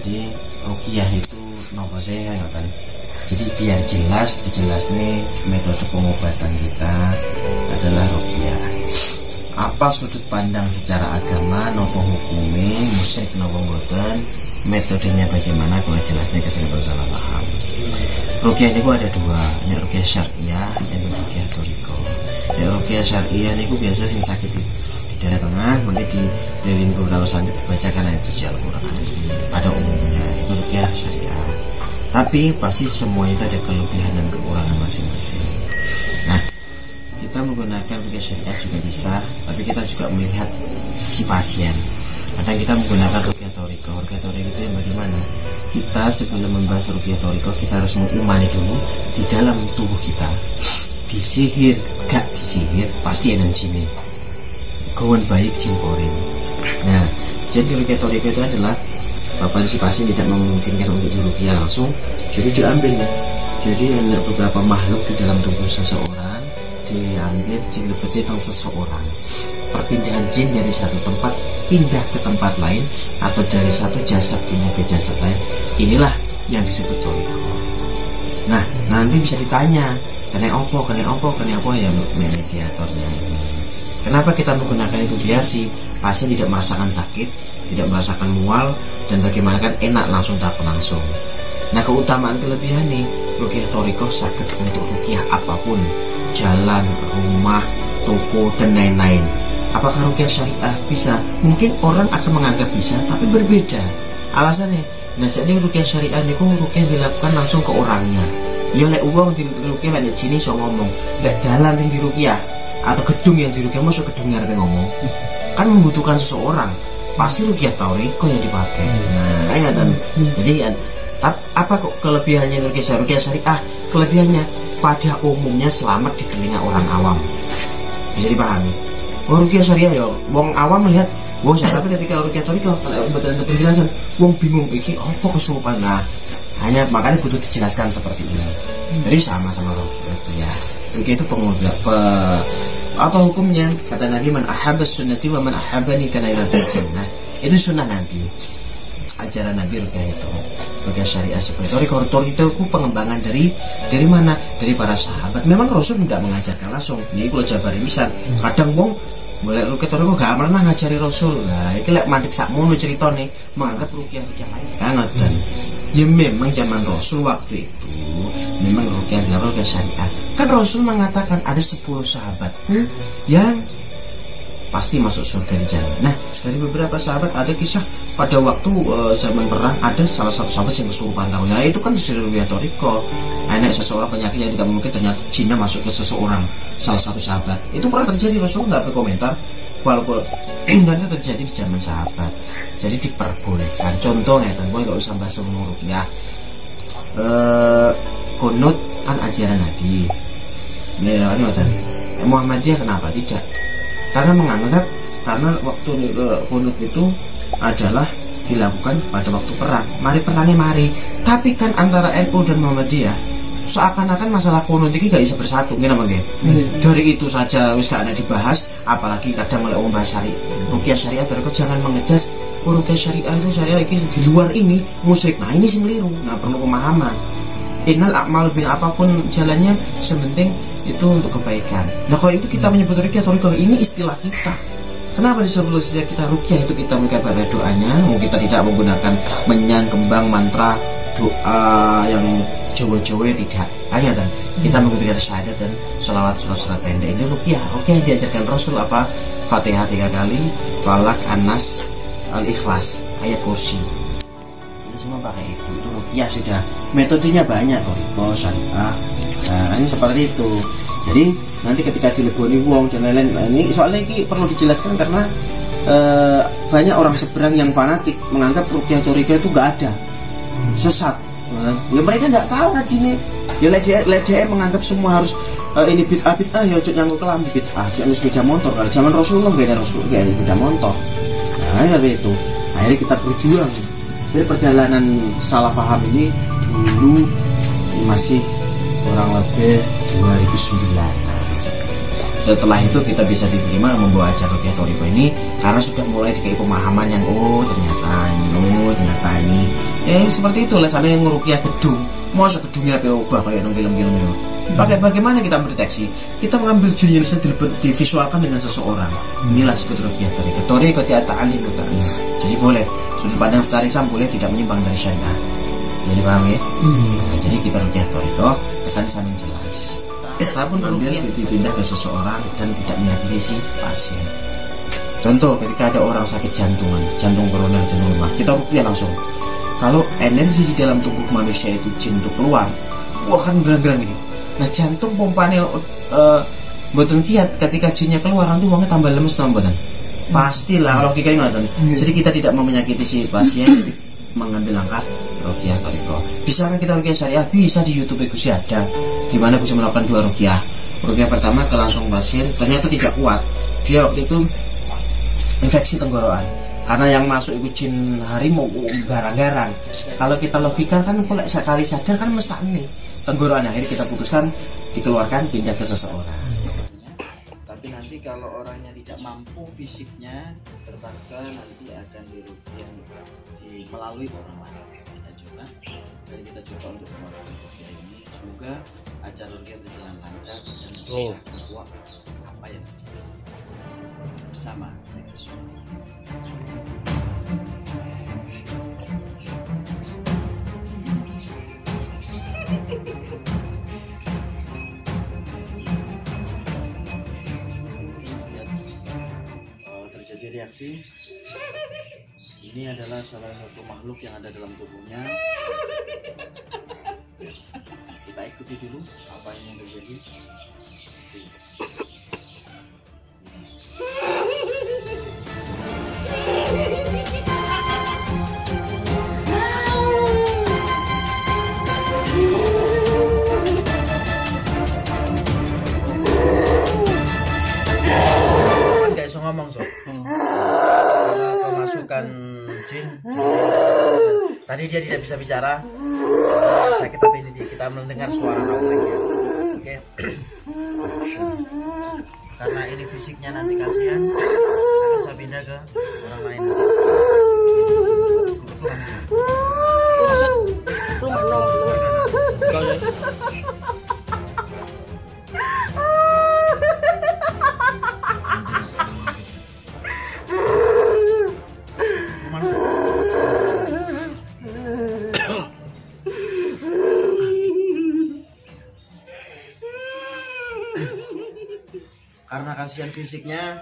Jadi ruqyah itu nopo sih ya kan. Jadi biar jelas nih metode pengobatan kita adalah ruqyah. Apa sudut pandang secara agama nopo hukume musyrik nopo mboten, metodenya bagaimana kalau jelasnya kesini salah paham. Ruqyah itu ada dua, ini ruqyah syariah, ini ruqyah thariqah. Ya ruqyah syariah itu biasa sing sakit di daerah tengah, mungkin di lilin beberapa santet dibacakan ayat suci Al-Quran. Pada umumnya itu ruqyah syariah. Tapi pasti semua itu ada kelebihan dan kekurangan masing-masing. Nah, kita menggunakan ruqyah syariah juga bisa, tapi kita juga melihat si pasien. Kadang kita menggunakan ruqyah thariqah. Ruqyah thariqah itu yang bagaimana? Kita sebelum membahas ruqyah thariqah, kita harus mengimani dulu di dalam tubuh kita. Disihir, gak disihir, pasti ada jin. Kawan baik cimporin. Nah, jadi ruqyah thariqah itu adalah apabila si pasien tidak memungkinkan untuk diruqyah langsung, jadi diambil ya. Jadi ada beberapa makhluk di dalam tubuh seseorang diambil dilebeti tentang seseorang. Perpindahan jin dari satu tempat pindah ke tempat lain atau dari satu jasad pindah ke jasad lain, inilah yang disebut thariqah. Nah, nanti bisa ditanya, kena opo ya mediatornya ini. Kenapa kita menggunakan itu? Biar si pasien tidak merasakan sakit, tidak merasakan mual, dan bagaimana kan enak langsung dapat langsung. Nah, keutamaan kelebihan nih ruqyah thariqah sakit untuk ruqyah apapun, jalan, rumah, toko, dan lain-lain. Apakah ruqyah syariah bisa? Mungkin orang akan menganggap bisa, tapi berbeda alasannya. Nah, saat ini ruqyah syariah ini ruqyah dilakukan langsung ke orangnya. Ya lek uang di ruqyah lek sini so ngomong, lek dalan sing di ruqyah atau gedung yang di ruqyah masuk gedungnya ada ngomong. Kan membutuhkan seseorang. Pasti ruqyah thariqah yang dipakai. Nah, ya dan jadi apa kok kelebihannya ruqyah syariah? Kelebihannya pada umumnya selamat di telinga orang awam. Bisa dipahami. Ruqyah syariah ya, wong awam melihat, wah tapi ketika ruqyah thariqah kalau betul penjelasan, wong bingung iki apa kesurupan. Nah, hanya makanya butuh dijelaskan seperti ini. Jadi sama-sama ruqyah. Ruqyah itu apa hukumnya? Kata Nabi, man ahabas sunnati wa man ahabani kana ila jannah. Itu sunnah Nabi. Ajaran Nabi ruqyah itu. Ruqyah syariah seperti thariqah itu pengembangan dari mana? Dari para sahabat. Memang Rasul tidak mengajarkan langsung. Ini kalau jabari misal, kadang wong boleh ruqyah thariqah gak pernah ngajari Rasul. Nah, iki lek mandek sakmono ceritane menganggap ruqyah lain. Banget kan. Ya memang zaman Rasul waktu itu memang ruqyah syariah. Kan Rasul mengatakan ada 10 sahabat yang pasti masuk surga di jalan. Nah, dari beberapa sahabat ada kisah pada waktu zaman perang ada salah satu sahabat yang kesurupan tahu. Ya itu kan disuruh ruqyah thariqah. Ada seseorang penyakit yang tidak mungkin ternyata jinnya masuk ke seseorang, salah satu sahabat. Itu pernah terjadi, Rasul nggak berkomentar. Walaupun itu terjadi di zaman sahabat. Jadi diperbolehkan. Contohnya kan, gue nggak usah bahas ruqyah. Kunut kan ajaran Nabi. Muhammadiyah kenapa tidak? Karena menganggap waktu kunut itu adalah dilakukan pada waktu perang. Mari. Tapi kan antara NU dan Muhammadiyah seakan-akan masalah kunut ini gak bisa bersatu, Dari itu saja wis gak ada dibahas, apalagi kadang oleh orang bahas ruqyah syariah. Berikut jangan mengejas ruqyah syariah itu syariah ini di luar ini musyrik. Nah, ini sing keliru. Nah, perlu pemahaman. Innal a'mal bin apapun jalannya sementing itu untuk kebaikan. Nah, kalau itu kita menyebut ruqyah thariqah, ini istilah kita. Kenapa disuruh istilah kita ruqyah? Itu kita mengkabar doanya. Kita tidak menggunakan menyan, kembang, mantra, doa yang Jawa-Jawa tidak. Hanya dan kita menggunakan syahadat dan sholawat surat-surat pendek. Ini ruqyah. Ruqyah diajarkan Rasul apa? Fatihah 3 kali, Falak, An-Nas, Al-Ikhlas, ayat kursi. Ini semua pakai itu ruqyah sudah. Metodenya banyak, thariqah syariah. Nah, ini seperti itu. Jadi nanti ketika dileboni wong dan lain-lain, ini soalnya ini perlu dijelaskan karena banyak orang seberang yang fanatik menganggap ruqyah thariqah itu nggak ada, sesat. Ya mereka nggak tahu ngaji nih. Ya LDM menganggap semua harus ini bid'ah ya ojo nyangkut kelam bid'ah. Jangan sepeda motor. Kalau zaman Rasulullah nggak ada sepeda motor. Nah, seperti itu. Akhirnya kita berjuang. Jadi perjalanan salah paham ini dulu masih kurang lebih 2009. Setelah itu kita bisa diterima membawa acara ruqyah thariqah ini karena sudah mulai dikai pemahaman yang ternyata ini seperti itu lah, sampai ngerukiah gedung. Masa gedungnya obah kayak nang film-film itu. Bagaimana kita mendeteksi? Kita mengambil jin yang bisa divisualkan dengan seseorang. Inilah sekutu ruqyah toriko ta'alim ta'alim. Jadi boleh sudut pandang secara Islam boleh tidak menyimpang dari syariat. Jadi paham ya? Nah, jadi kita ruqyah toriko kesan-kesan jelas. Kita pun ambil dipindah ke seseorang dan tidak menyakiti si pasien. Contoh ketika ada orang sakit jantungan, jantung koroner, jantung lemah, kita ruqyah langsung. Kalau energi di dalam tubuh manusia itu jin untuk keluar, wah kan gerang-gerang gitu. Nah jantung pompanya mboten kiat, ketika jinnya keluar nanti uangnya tambah lemes nambahan. Pastilah logikanya ngoten. Jadi kita tidak mau menyakiti si pasien, mengambil langkah ruqyah toriko. Bisakah kita ruqyah syariah? Bisa, di YouTube Gus ada. Di mana Gus melakukan 2 ruqyah. Ruqyah pertama ke langsung pasien, ternyata tidak kuat. Dia waktu itu infeksi tenggorokan. Karena yang masuk itu jin harimau garang-garang. Kalau kita logika kan kalau sekali sadar kan mesak nih tenggorokan, akhirnya kita putuskan dikeluarkan pindah ke seseorang. Tapi nanti kalau orangnya tidak mampu fisiknya, terpaksa nanti akan diruqyah melalui orang lain. Kita coba untuk melakukan ruqyah ini. Semoga acara ruqyah berjalan lancar dan bahwa apa yang terjadi bersama saya semua. Terjadi reaksi. Ini adalah salah satu makhluk yang ada dalam tubuhnya. Kita ikuti dulu apa yang terjadi. Ngomong sob, kemasukan jin. Tadi dia tidak bisa bicara, sakit, tapi ini kita mendengar suara naungnya. Oke. Karena ini fisiknya nanti kasihan, akan saya pindah ke orang lain. Karena kasihan fisiknya,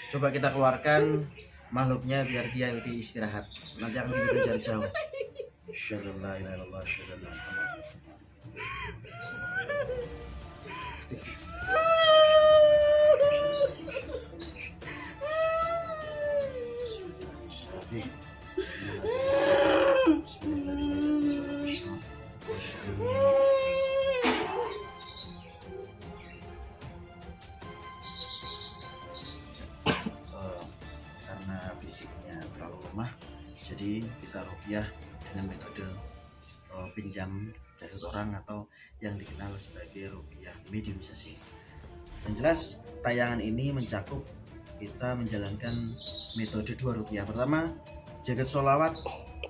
coba kita keluarkan makhluknya biar dia lebih istirahat. Nanti akan kita kejar jauh. Fisiknya terlalu lemah, jadi kita ruqyah dengan metode pinjam jasad orang atau yang dikenal sebagai ruqyah mediumisasi. Yang jelas tayangan ini mencakup kita menjalankan metode 2 ruqyah. Pertama, jagat sholawat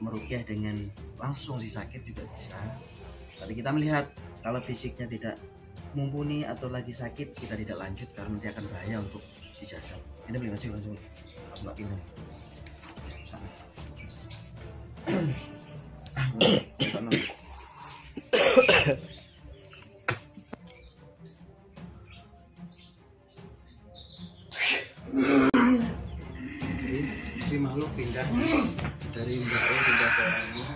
meruqyah dengan langsung si sakit juga bisa. Tapi kita melihat kalau fisiknya tidak mumpuni atau lagi sakit, kita tidak lanjut karena nanti akan bahaya untuk si jasad. Ini boleh langsung tak pindah. Si makhluk pindah dari mbak pindah ke orangnya.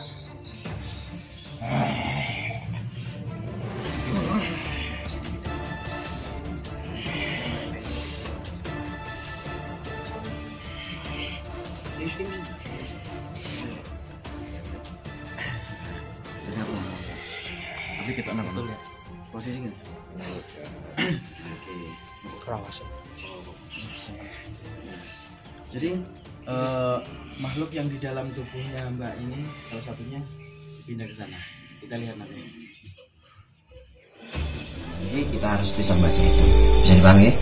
Tapi kita nak betul ya posisinya. Oke. Jadi makhluk yang di dalam tubuhnya Mbak ini salah satunya pindah ke sana. Kita lihat nanti. Jadi kita harus bisa baca itu. Bisa dipahami ya?